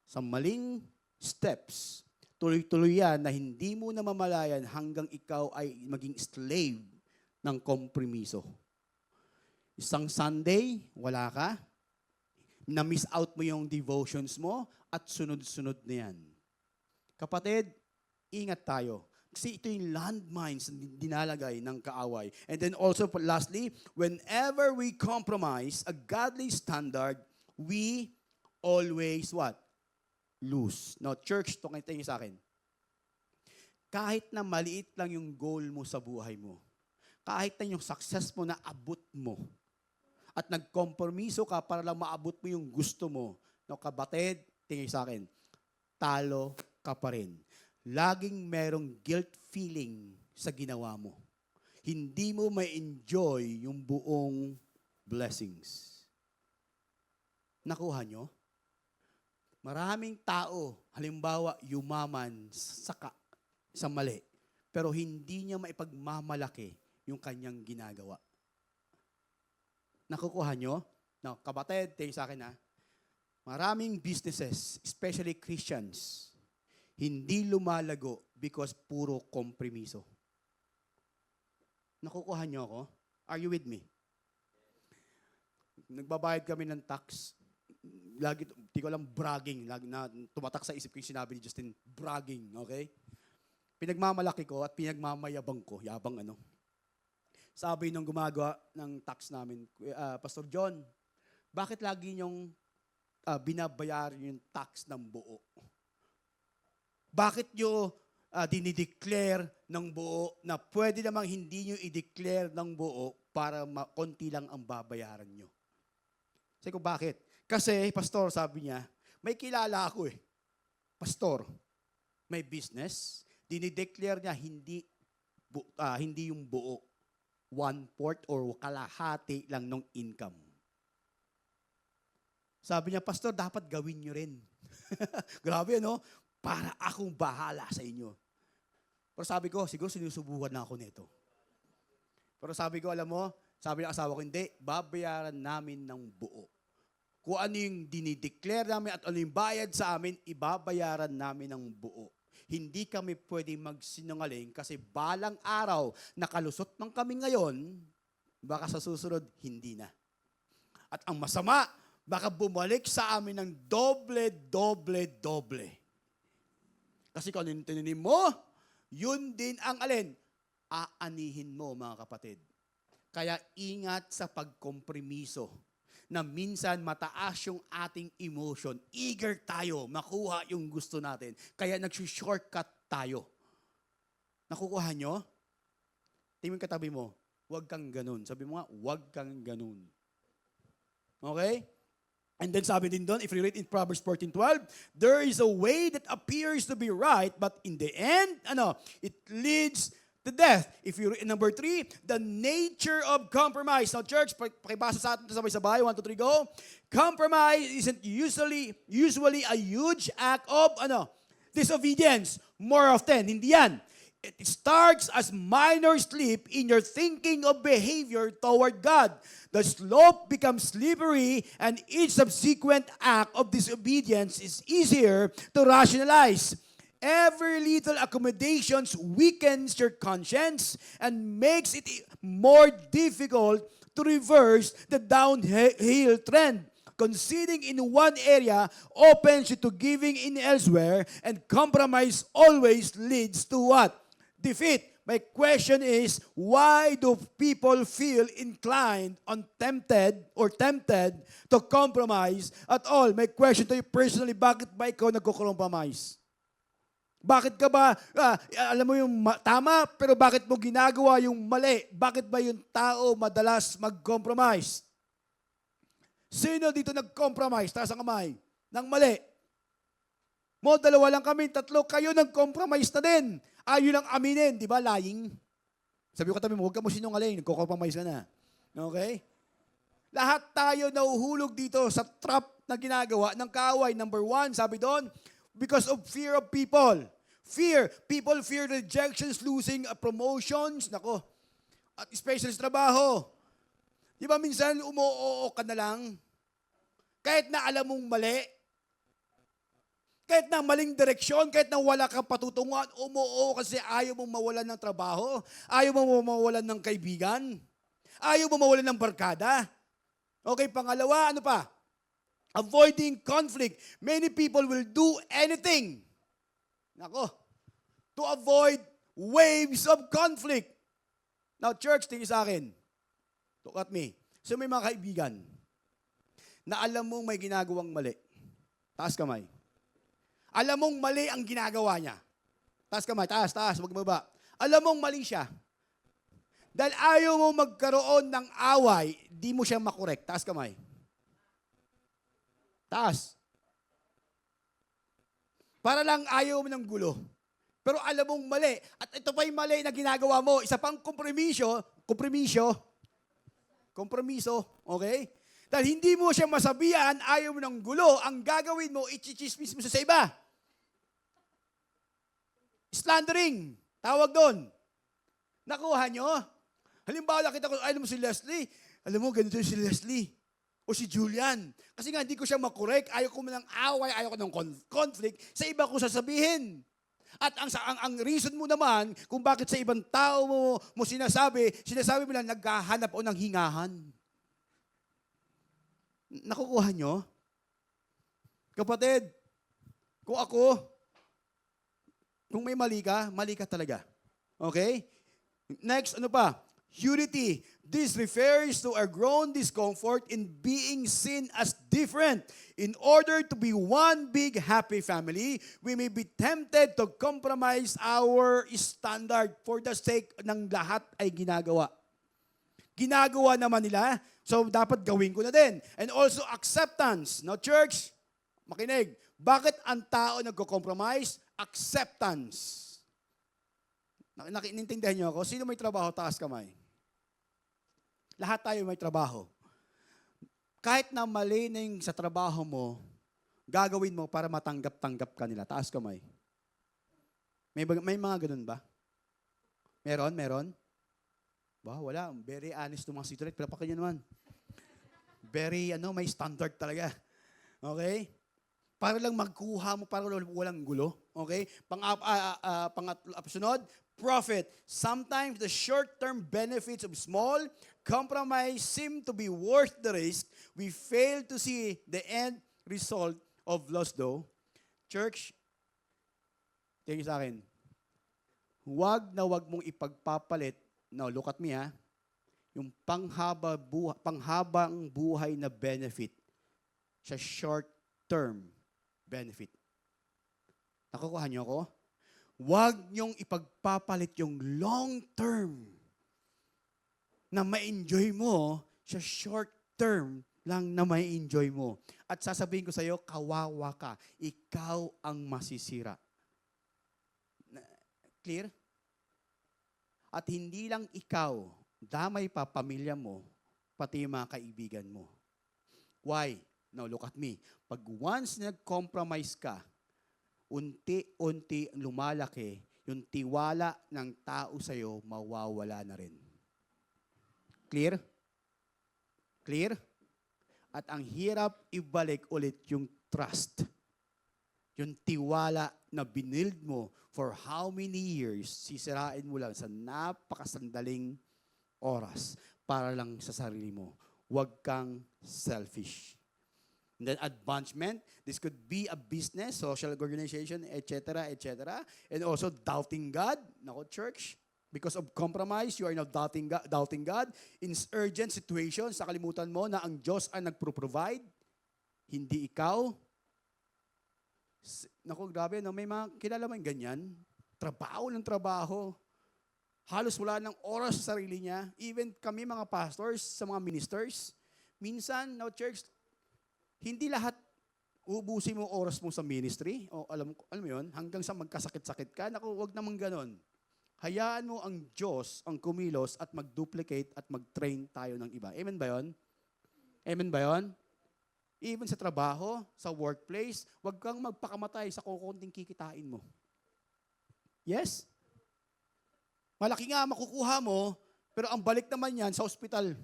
Sa maling steps, tuloy-tuloy yan na hindi mo namamalayan hanggang ikaw ay maging slave ng kompromiso. Isang Sunday, wala ka, na-miss out mo yung devotions mo, at sunod-sunod na yan. Kapatid, ingat tayo. Kasi ito yung landmines na dinalagay ng kaaway. And then also, lastly, whenever we compromise a godly standard, we always what? Lose. Now, church, tingin sa akin. Kahit na maliit lang yung goal mo sa buhay mo, kahit na yung success mo na abot mo, at nagkompromiso ka para lang maabot mo yung gusto mo, no, kabatid, tingin sa akin, talo ka pa rin. Laging merong guilt feeling sa ginawa mo. Hindi mo ma-enjoy yung buong blessings. Nakuha nyo? Maraming tao, halimbawa, yumaman sa mali, pero hindi niya maipagmamalaki yung kanyang ginagawa. Nakukuha nyo? No, kabatid, tingin sa akin ha. Maraming businesses, especially Christians, hindi lumalago because puro kompromiso. Nakukuha nyo ako? Are you with me? Nagbabayad kami ng tax. Lagi, di ko alam, bragging. Lagi na tumatak sa isip ko yung sinabi ni Justin, bragging, okay? Pinagmamalaki ko at pinagmamayabang ko. Yabang ano. Sabi nung gumagawa ng tax namin, Pastor John, bakit lagi niyong binabayar yung tax ng buo? Bakit nyo dinideclare ng buo na pwede namang hindi nyo i-declare ng buo para konti lang ang babayaran nyo? Sabi ko, bakit? Kasi, pastor, sabi niya, may kilala ako eh. Pastor, may business, dinideclare niya hindi yung buo. 1/4 or kalahati lang ng income. Sabi niya, pastor, dapat gawin nyo rin. Grabe, no? Para akong bahala sa inyo. Pero sabi ko, siguro sinusubukan na ako nito. Pero sabi ko, alam mo, sabi ng asawa ko, hindi, babayaran namin ng buo. Kung ano yung dinideclare namin at ano yung bayad sa amin, ibabayaran namin ng buo. Hindi kami pwede magsinungaling kasi balang araw, nakalusot ng kami ngayon, baka sa susunod, hindi na. At ang masama, baka bumalik sa amin ng doble. Kasi kung ano yung tinanim mo, yun din ang alin, aanihin mo, mga kapatid. Kaya ingat sa pagkompromiso na minsan mataas yung ating emotion. Eager tayo makuha yung gusto natin. Kaya nagsi-shortcut tayo. Nakukuha nyo? Tingin katabi mo, huwag kang ganun. Sabi mo nga, huwag kang ganun. Okay? And then sabi din doon, if you read in Proverbs 14:12, there is a way that appears to be right, but in the end, it leads to death. If you read number 3, the nature of compromise. Now, church, pakibasa sa atin ito sabay-sabay. 1, 2, 3, go. Compromise isn't usually a huge act of disobedience. More often, hindi yan. It starts as minor slip in your thinking of behavior toward God. The slope becomes slippery, and each subsequent act of disobedience is easier to rationalize. Every little accommodations weakens your conscience and makes it more difficult to reverse the downhill trend. Conceding in one area opens you to giving in elsewhere, and compromise always leads to what? Defeat. My question is, why do people feel inclined tempted to compromise at all? My question to you personally, bakit ba ikaw nagko-compromise? Bakit ka ba, alam mo yung tama, pero bakit mo ginagawa yung mali? Bakit ba yung tao madalas mag-compromise? Sino dito nag-compromise? Taas ang kamay. Nang mali. Mo, dalawa lang kami, tatlo, kayo nag-compromise na din. Ayaw lang aminin, di ba? Lying. Sabi ko katabi mo, huwag ka mo sinungaling, nagko-compromise ka na. Okay? Lahat tayo nahuhulog dito sa trap na ginagawa ng kaaway. Number one, sabi doon, because of fear of people. Fear. People fear rejections, losing promotions. Nako. At especially sa trabaho. Di ba minsan umu-oo ka na lang? Kahit na alam mong mali. Kahit na maling direksyon, kahit na wala kang patutunguhan, umu-oo kasi ayaw mong mawalan ng trabaho. Ayaw mong mawalan ng kaibigan. Ayaw mong mawalan ng barkada. Okay, pangalawa, ano pa? Avoiding conflict. Many people will do anything. Nako. To avoid waves of conflict. Now, church, tingin sa akin. Look at me. So may mga kaibigan na alam mong may ginagawang mali. Taas kamay. Alam mong mali ang ginagawa niya. Taas kamay, taas, wag baba. Alam mong mali siya. Dahil ayaw mo magkaroon ng away, di mo siya makorek. Taas kamay. Taas. Para lang ayaw mo ng gulo. Pero alam mong mali. At ito pa yung mali na ginagawa mo. Isa pang kompromiso, okay? Dahil hindi mo siya masabihan, ayaw mo ng gulo, ang gagawin mo, ichichismis mo sa iba. Slandering. Tawag doon. Nakuha nyo? Halimbawa, nakita ko, alam mo si Leslie, alam mo, ganito si Leslie. O si Julian. Kasi nga, hindi ko siya makorek. Ayaw ko ng away, ayaw ko ng conflict. Sa iba ko sasabihin. At ang reason mo naman, kung bakit sa ibang tao mo sinasabi mo lang, naghahanap o ng hingahan. Nakukuha nyo? Kapatid, kung may mali ka talaga. Okay? Next, ano pa? Unity. This refers to our grown discomfort in being seen as different. In order to be one big happy family, we may be tempted to compromise our standard for the sake ng lahat ay ginagawa. Ginagawa naman nila, so dapat gawin ko na din. And also acceptance. Now church, makinig. Bakit ang tao nagko-compromise? Acceptance. Nakinintindihan niyo ako? Sino may trabaho, taas kamay? Lahat tayo may trabaho. Kahit na mali na yung sa trabaho mo, gagawin mo para matanggap-tanggap ka nila. Taas kamay. May mga ganun ba? Meron? Ba, wala. Very honest ng mga student. Palapakan nyo naman. Very, may standard talaga. Okay? Para lang magkuha mo, para walang gulo. Okay? Sunod, profit. Sometimes the short-term benefits of small compromise seem to be worth the risk. We fail to see the end result of loss though. Church, tingin sa akin, huwag mong ipagpapalit, now look at me yung panghabang buhay na benefit sa short-term benefit. Nakukuha niyo ako? Huwag niyong ipagpapalit yung long-term na ma-enjoy mo sa short-term lang na ma-enjoy mo. At sasabihin ko sa iyo, kawawa ka. Ikaw ang masisira. Clear? At hindi lang ikaw, damay pa pamilya mo, pati yung mga kaibigan mo. Why? Now look at me. Pag once nag-compromise ka, unti-unti lumalaki, yung tiwala ng tao sa'yo, mawawala na rin. Clear? Clear? At ang hirap ibalik ulit yung trust. Yung tiwala na binild mo for how many years, sisirain mo lang sa napakasandaling oras para lang sa sarili mo. Huwag kang selfish. And then advancement, this could be a business, social organization, etc., etc. And also doubting God. Nako, church, because of compromise, you are now doubting God. In urgent situations, nakalimutan mo na ang Diyos ang nagpro-provide, hindi ikaw. Naku, grabe, no? May mga kilala mo yung ganyan. Trabaho ng trabaho. Halos wala ng oras sa sarili niya. Even kami mga pastors, sa mga ministers, minsan, no, church, hindi lahat ubusin mo oras mo sa ministry. O alam mo yun, hanggang sa magkasakit-sakit ka. Naku, wag naman ganon. Hayaan mo ang Diyos ang kumilos at mag-duplicate at mag-train tayo ng iba. Amen ba yun? Amen ba yun? Even sa trabaho, sa workplace, wag kang magpakamatay sa kukunting kikitain mo. Yes? Malaki nga makukuha mo, pero ang balik naman yan sa ospital.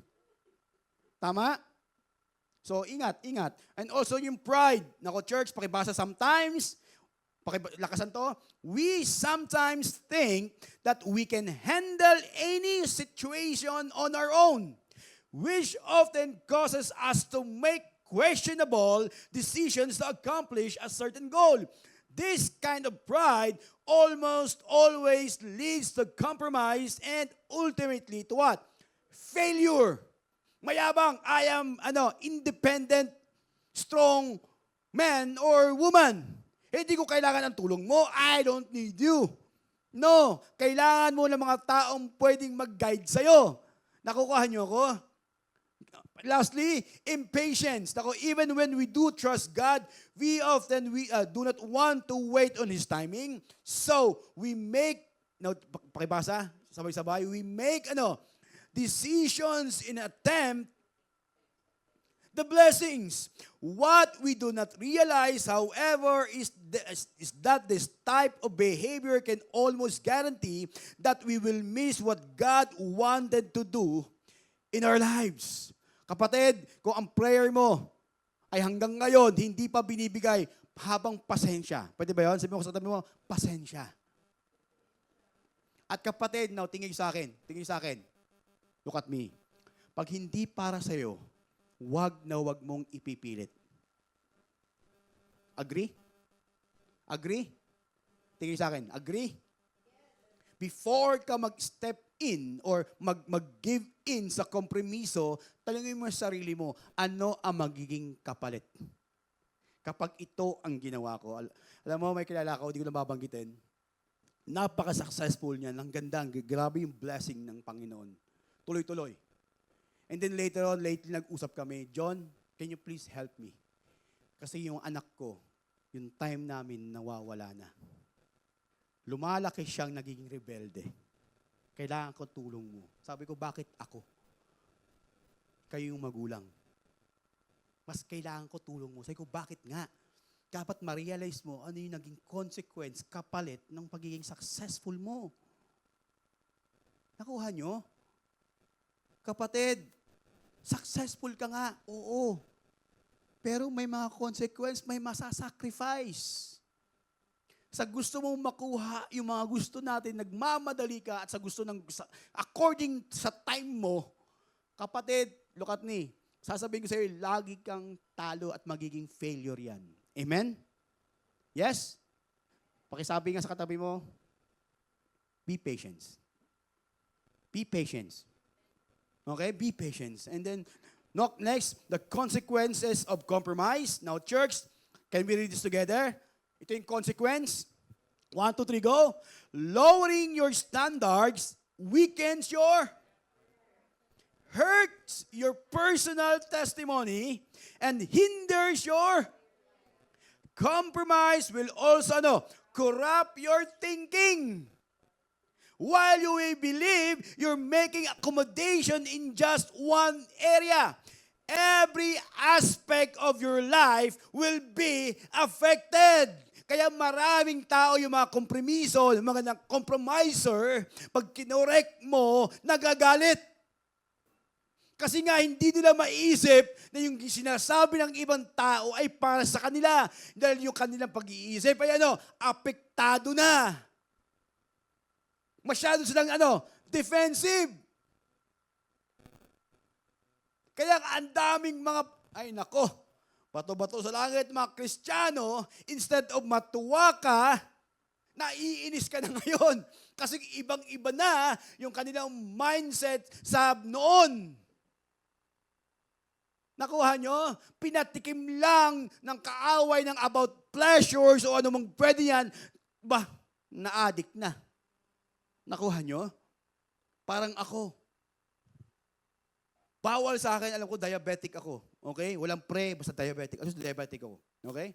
Tama? So, ingat, ingat. And also yung pride. Nako, church, pakibasa sometimes, lakasan to, we sometimes think that we can handle any situation on our own, which often causes us to make questionable decisions to accomplish a certain goal. This kind of pride almost always leads to compromise and ultimately to what? Failure. Mayabang, I am independent, strong man or woman. Hindi ko kailangan ng tulong mo. I don't need you. No, kailangan mo ng mga taong pwedeng mag-guide sa'yo. Nakukuha niyo ako? Lastly, impatience. Even when we do trust God, we often do not want to wait on His timing. So, we make, pakibasa, sabay-sabay, we make decisions in attempt the blessings. What we do not realize, however, is that this type of behavior can almost guarantee that we will miss what God wanted to do in our lives. Kapatid, kung ang prayer mo ay hanggang ngayon hindi pa binibigay, habang pasensya. Pwede ba yun? Sabi mo sa tabi mo, pasensya. At kapatid, tingin sa akin. Look at me. Pag hindi para sa'yo, wag na wag mong ipipilit. Agree? Agree? Tingin sa akin, agree? Before ka mag-step in or mag-give in sa kompromiso, talangin mo sa sarili mo, ano ang magiging kapalit? Kapag ito ang ginawa ko. Alam mo, may kilala ko, hindi ko na babanggitin. Napaka-successful niya. Ang ganda, grabe yung blessing ng Panginoon. Tuloy-tuloy. And then lately nag-usap kami, John, can you please help me? Kasi yung anak ko, yung time namin nawawala na. Lumalaki siyang nagiging rebelde. Kailangan ko tulong mo. Sabi ko, bakit ako? Kayo yung magulang. Mas kailangan ko tulong mo. Sabi ko, bakit nga? Dapat ma-realize mo ano yung naging consequence, kapalit ng pagiging successful mo. Nakuha nyo? Kapatid, successful ka nga, oo. Pero may mga consequence, may masasacrifice. Sa gusto mong makuha yung mga gusto natin, nagmamadali ka at sa gusto according sa time mo, kapatid, look at me, sasabihin ko sa iyo, lagi kang talo at magiging failure yan. Amen? Yes? Pakisabi nga sa katabi mo, be patient. Be patient. Okay? Be patient. And then, next, the consequences of compromise. Now, church, can we read this together? Ito yung consequence. 1, 2, 3, go. Lowering your standards weakens hurts your personal testimony and hinders your compromise will also corrupt your thinking. While you will believe you're making accommodation in just one area, every aspect of your life will be affected. Kaya maraming tao yung mga kompromiso, yung mga compromiser, pag kinorek mo, nagagalit. Kasi nga hindi nila maiisip na yung sinasabi ng ibang tao ay para sa kanila. Dahil yung kanilang pag-iisip ay apektado na. Masyado silang defensive. Kaya ang daming mga, bato-bato sa langit, mga Kristiyano, instead of matuwa ka, naiinis ka na ngayon. Kasi ibang-iba na yung kanilang mindset sa noon. Nakuha nyo? Pinatikim lang ng kaaway ng about pleasures o anumang pwede yan, na-addict na. Nakuha nyo? Parang ako. Bawal sa akin, alam ko, diabetic ako. Okay? Walang basta diabetic. Diabetic ako. Okay?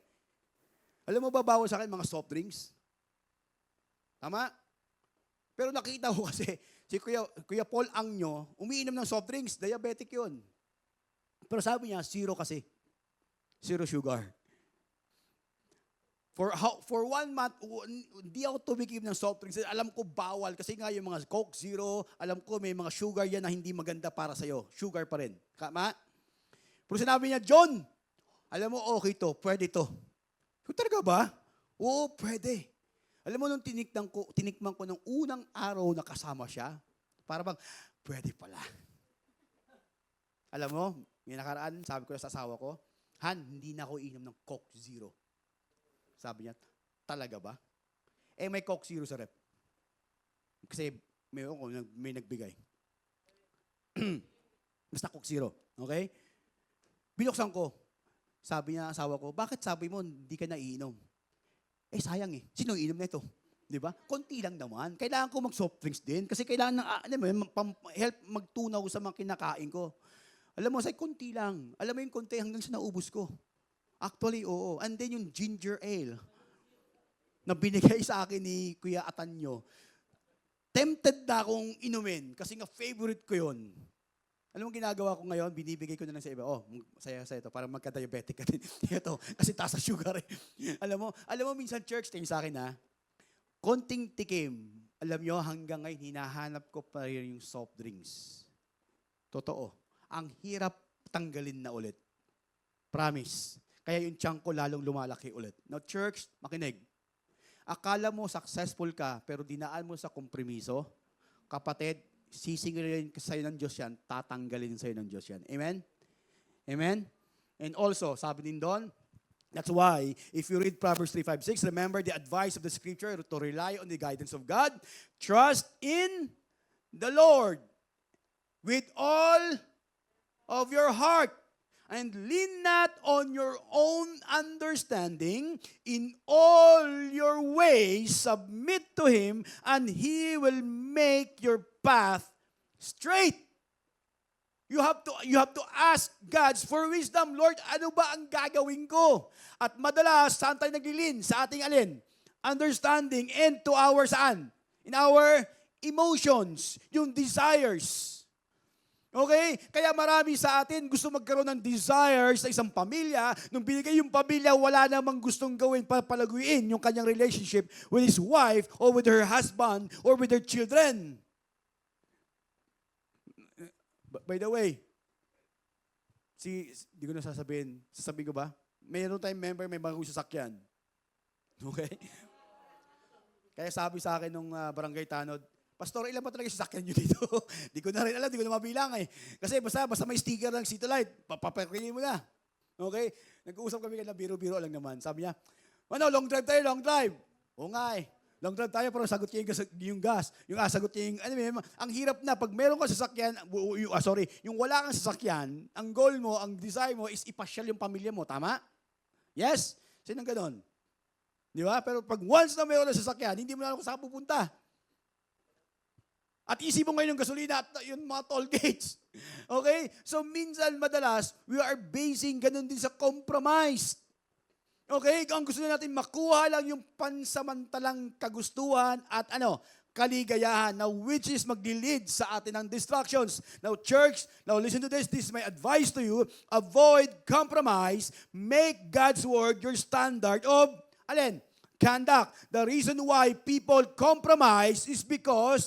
Alam mo ba, bawal sa akin mga soft drinks? Tama? Pero nakita ko kasi, si Kuya Paul Angyo, umiinom ng soft drinks, diabetic yun. Pero sabi niya, zero kasi. Zero sugar. For 1 month, hindi ako tumikim ng soft drinks. Alam ko bawal kasi nga yung mga Coke Zero, alam ko may mga sugar yan na hindi maganda para sa'yo. Sugar pa rin. Kama? Pero sinabi niya, John, alam mo, okay to, pwede to. So, talaga ba? Oo, pwede. Alam mo, nung tinikman ko nung unang araw na kasama siya, para bang, pwede pala. Alam mo, may nakaraan, sabi ko sa asawa ko, Han, hindi na ako inom ng Coke Zero. Sabi niya, talaga ba? May Coke Zero sa rep. Kasi may nagbigay. Basta Coke Zero. Okay? Binuksan ko. Sabi niya, asawa ko, bakit sabi mo hindi ka naiinom? Sayang eh. Sino iinom na ito? Di ba? Konti lang naman. Kailangan ko mag-soft drinks din. Kasi kailangan help magtunaw sa mga kinakain ko. Alam mo, konti lang. Alam mo yung konti hanggang sa naubos ko. Actually, oo. And then yung ginger ale na binigay sa akin ni Kuya Atanyo, tempted na akong inumin kasi nga favorite ko yun. Alam mo ginagawa ko ngayon? Binibigay ko na lang sa iba. Saya ito para magka-diabetic ka din. Ito, kasi taas sa sugar eh. Alam mo minsan church, tingin sa akin konting tikim. Alam nyo, hanggang ngayon, hinahanap ko pa rin yung soft drinks. Totoo. Ang hirap tanggalin na ulit. Promise. Kaya yung tiyan ko lalong lumalaki ulit. Now, church, makinig. Akala mo successful ka, pero dinaan mo sa kompromiso, kapatid, sisingilin sa'yo ng Diyos yan, tatanggalin sa'yo ng Diyos yan. Amen? Amen? And also, sabi din doon, that's why, if you read Proverbs 3:5-6, remember the advice of the Scripture to rely on the guidance of God. Trust in the Lord with all of your heart. And lean not on your own understanding. In all your ways, submit to Him, and He will make your path straight. You have to ask God for wisdom. Lord, ano ba ang gagawin ko? At madalas, saan tayo naglilin? Sa ating alin? Understanding and to our saan? In our emotions, yung desires. Okay? Kaya marami sa atin gusto magkaroon ng desires sa isang pamilya. Nung binigay yung pamilya, wala namang gustong gawin para palaguin yung kanyang relationship with his wife or with her husband or with their children. By the way, di ko na sasabihin ko ba? Mayroon tayong member, may bagong sasakyan. Okay? Kaya sabi sa akin nung barangay tanod, Pastor, ilan ba talaga sasakyan nyo dito? Di ko na rin alam, di ko na mabilang eh. Kasi basta may sticker ng City Light, papapakinin mo na. Okay? Nag-uusap kami na biro-biro lang naman. Sabi niya, long drive tayo, long drive. Oo nga eh. Long drive tayo, pero sagot niya yung gas. Sagot niya yung, ang hirap na, pag meron kang sasakyan, yung wala kang sasakyan, ang goal mo, ang desire mo is ipasyal yung pamilya mo. Tama? Yes? Sinong ganon? Di ba? Pero pag once na meron ng sasakyan, hindi mo na alam kung saan pupunta. At isip mo ngayon yung gasolina at yung mga toll gates. Okay? So minsan, madalas, we are basing ganun din sa compromise. Okay? Ang gusto natin makuha lang yung pansamantalang kagustuhan at kaligayahan. Now, which is magli-lead sa atin ng distractions. Now, church, listen to this. This is my advice to you. Avoid compromise. Make God's word your standard of, conduct. The reason why people compromise is because,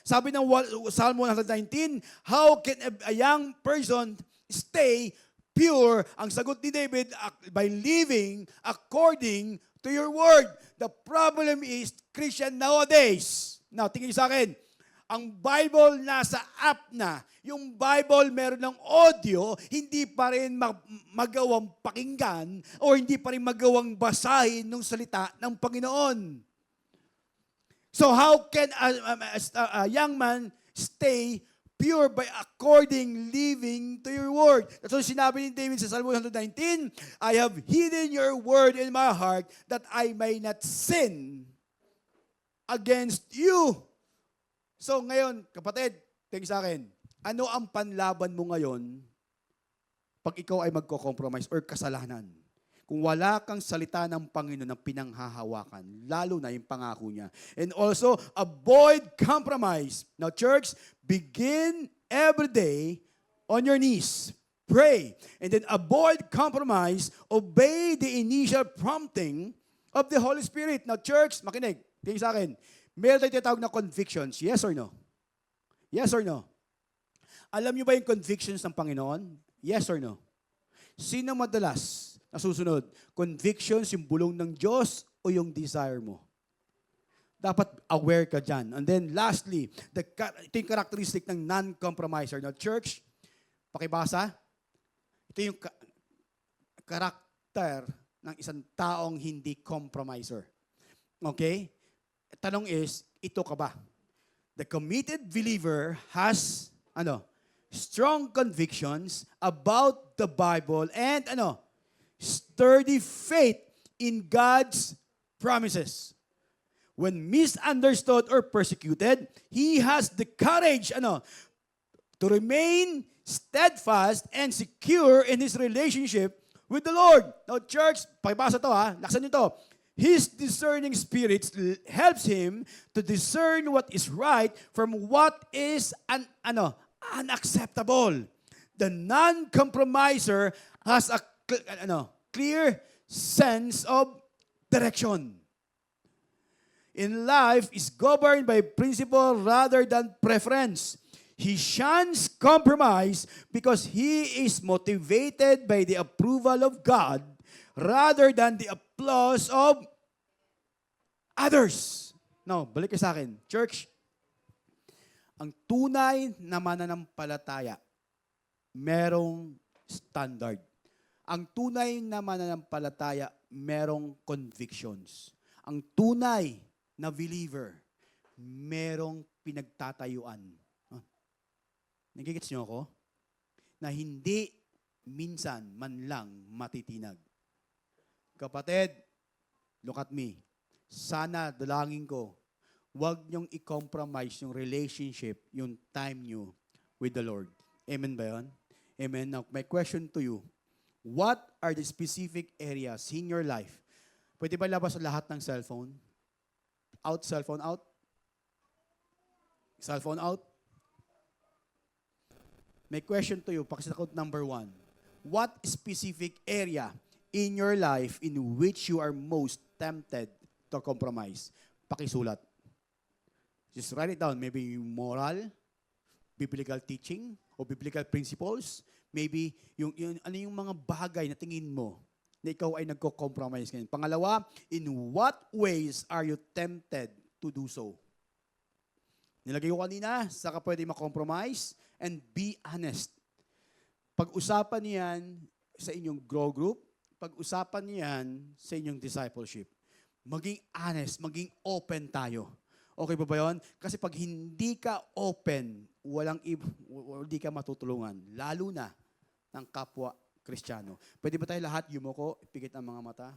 sabi ng Psalm 119, how can a young person stay pure? Ang sagot ni David, by living according to your word. The problem is, Christian nowadays, now tingin sa akin, ang Bible nasa app na. Yung Bible meron ng audio, hindi pa rin magawang pakinggan o hindi pa rin magawang basahin ng salita ng Panginoon. So how can a young man stay pure by according living to your word. That's what sinabi ni David sa Psalm 119, I have hidden your word in my heart that I may not sin against you. So ngayon, kapatid, tingin sa akin, ano ang panlaban mo ngayon pag ikaw ay magko-compromise or kasalanan? Kung wala kang salita ng Panginoon na pinanghahawakan, lalo na yung pangako niya. And also, avoid compromise. Now, church, begin every day on your knees. Pray. And then avoid compromise. Obey the initial prompting of the Holy Spirit. Now, church, makinig. Tingin sa akin. Meron tayong tinatawag na convictions. Yes or no? Yes or no? Alam niyo ba yung convictions ng Panginoon? Yes or no? Sino madalas nasusunod? Convictions, yung bulong ng Diyos o yung desire mo? Dapat aware ka dyan. And then lastly, ito yung characteristic ng non-compromiser. Now, church, pakibasa. Ito yung karakter ng isang taong hindi compromiser. Okay? Tanong is, ito ka ba? The committed believer has, strong convictions about the Bible and, sturdy faith in God's promises. When misunderstood or persecuted, he has the courage to remain steadfast and secure in his relationship with the Lord. Now, church, pakibasa to laksan nyo to. His discerning spirit helps him to discern what is right from what is unacceptable. The non-compromiser has a clear sense of direction. In life is governed by principle rather than preference. He shuns compromise because he is motivated by the approval of God rather than the applause of others. Now, balik ka sa akin. Church, ang tunay na mananampalataya, merong standard. Ang tunay na mananampalataya, merong convictions. Ang tunay na believer, merong pinagtatayuan. Nagigits niyo ako? Na hindi minsan man lang matitinag. Kapatid, look at me. Sana, dalangin ko, huwag niyong i-compromise yung relationship, yung time niyo with the Lord. Amen ba yun? Amen. Now, my question to you, what are the specific areas in your life? Pwede ba labas lahat ng cellphone? Out, cellphone out? Cellphone out? My question to you, pakisagot number 1. What specific area in your life in which you are most tempted to compromise? Pakisulat. Just write it down. Maybe moral, biblical teaching, o biblical principles. Maybe yung mga bagay na tingin mo na ikaw ay nagko-compromise ngayon. Pangalawa, in what ways are you tempted to do so? Nilagay ko kanina, saka pwede ma-compromise and be honest. Pag-usapan niyan sa inyong grow group, pag-usapan niyan sa inyong discipleship. Maging honest, maging open tayo. Okay ba yun? Kasi pag hindi ka open, hindi ka matutulungan. Lalo na ng kapwa Kristiyano. Pwede ba tayo lahat yumoko, ipikit ang mga mata?